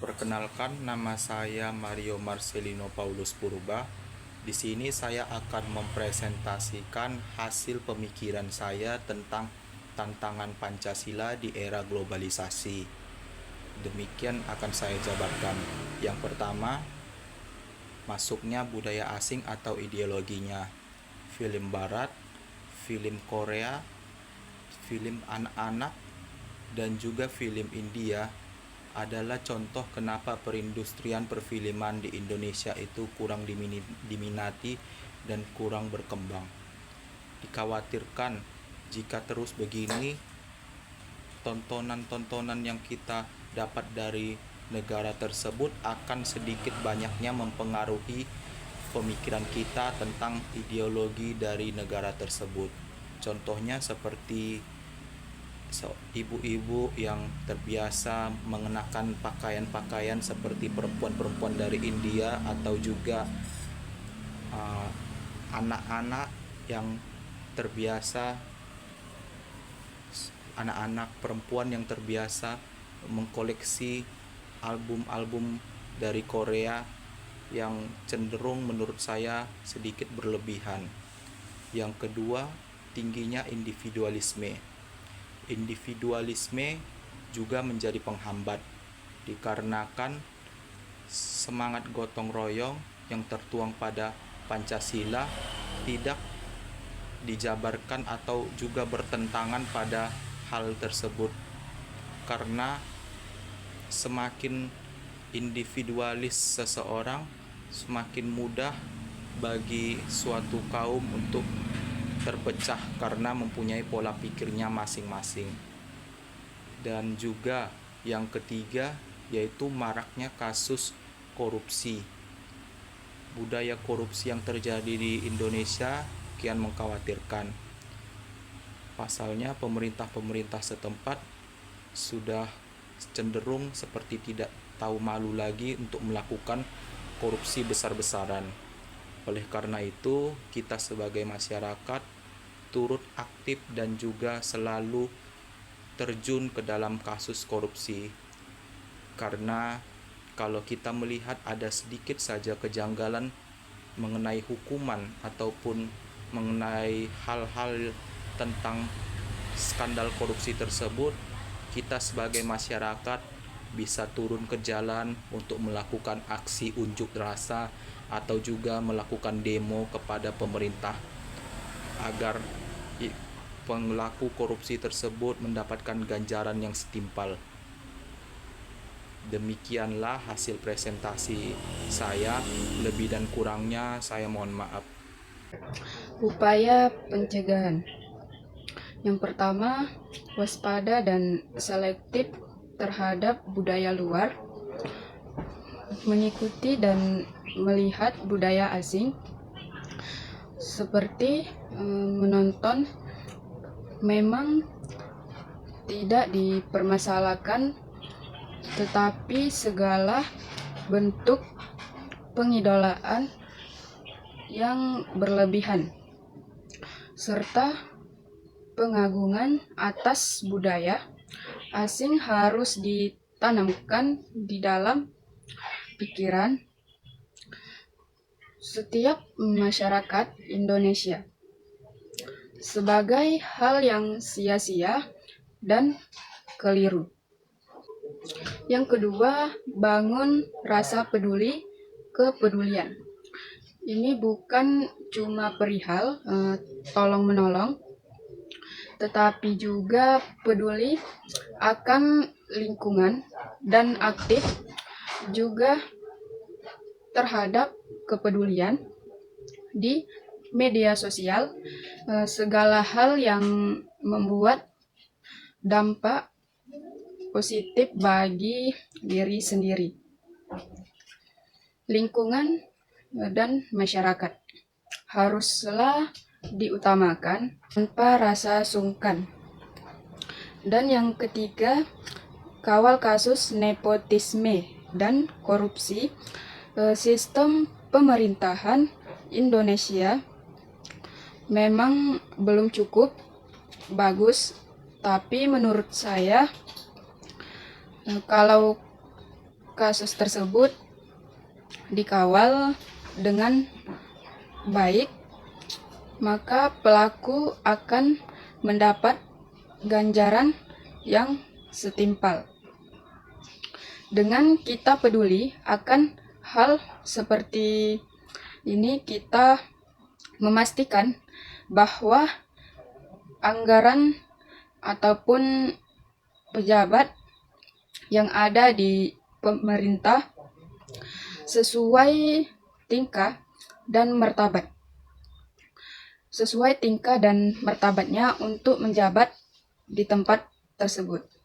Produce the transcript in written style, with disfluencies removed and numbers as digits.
Perkenalkan, nama saya Mario Marcelino Paulus Purba. Di sini saya akan mempresentasikan hasil pemikiran saya tentang tantangan Pancasila di era globalisasi. Demikian akan saya jabarkan. Yang pertama, masuknya budaya asing atau ideologinya. Film barat, film Korea, film anak-anak, dan juga film India adalah contoh kenapa perindustrian perfilman di Indonesia itu kurang diminati dan kurang berkembang. Dikhawatirkan jika terus begini, tontonan-tontonan yang kita dapat dari negara tersebut akan sedikit banyaknya mempengaruhi pemikiran kita tentang ideologi dari negara tersebut. Contohnya seperti ibu-ibu yang terbiasa mengenakan pakaian-pakaian seperti perempuan-perempuan dari India, atau juga anak-anak yang terbiasa anak-anak perempuan yang terbiasa mengkoleksi album-album dari Korea yang cenderung menurut saya sedikit berlebihan. Yang kedua, tingginya individualisme. Individualisme juga menjadi penghambat dikarenakan semangat gotong royong yang tertuang pada Pancasila tidak dijabarkan atau juga bertentangan pada hal tersebut, karena semakin individualis seseorang, semakin mudah bagi suatu kaum untuk terpecah karena mempunyai pola pikirnya masing-masing. Dan juga yang ketiga, yaitu maraknya kasus korupsi. Budaya korupsi yang terjadi di Indonesia kian mengkhawatirkan. Pasalnya pemerintah setempat sudah cenderung seperti tidak tahu malu lagi untuk melakukan korupsi besar-besaran. Oleh karena itu, kita sebagai masyarakat turut aktif dan juga selalu terjun ke dalam kasus korupsi. Karena kalau kita melihat ada sedikit saja kejanggalan mengenai hukuman ataupun mengenai hal-hal tentang skandal korupsi tersebut, kita sebagai masyarakat bisa turun ke jalan untuk melakukan aksi unjuk rasa atau juga melakukan demo kepada pemerintah agar pelaku korupsi tersebut mendapatkan ganjaran yang setimpal. Demikianlah hasil presentasi saya. Lebih dan kurangnya saya mohon maaf. Upaya pencegahan. Yang pertama, waspada dan selektif terhadap budaya luar, mengikuti dan melihat budaya asing, seperti menonton, memang tidak dipermasalahkan, tetapi segala bentuk pengidolaan yang berlebihan serta pengagungan atas budaya asing harus ditanamkan di dalam pikiran setiap masyarakat Indonesia sebagai hal yang sia-sia dan keliru. Yang kedua, bangun rasa peduli kepedulian. Ini bukan cuma perihal tolong-menolong, tetapi juga peduli akan lingkungan dan aktif juga terhadap kepedulian di media sosial, segala hal yang membuat dampak positif bagi diri sendiri, lingkungan, dan masyarakat haruslah diutamakan tanpa rasa sungkan. Dan yang ketiga, kawal kasus nepotisme dan korupsi. Sistem pemerintahan Indonesia memang belum cukup bagus, tapi menurut saya kalau kasus tersebut dikawal dengan baik, maka pelaku akan mendapat ganjaran yang setimpal. Dengan kita peduli akan hal seperti ini, kita memastikan bahwa anggaran ataupun pejabat yang ada di pemerintah sesuai tingkah dan martabatnya untuk menjabat di tempat tersebut.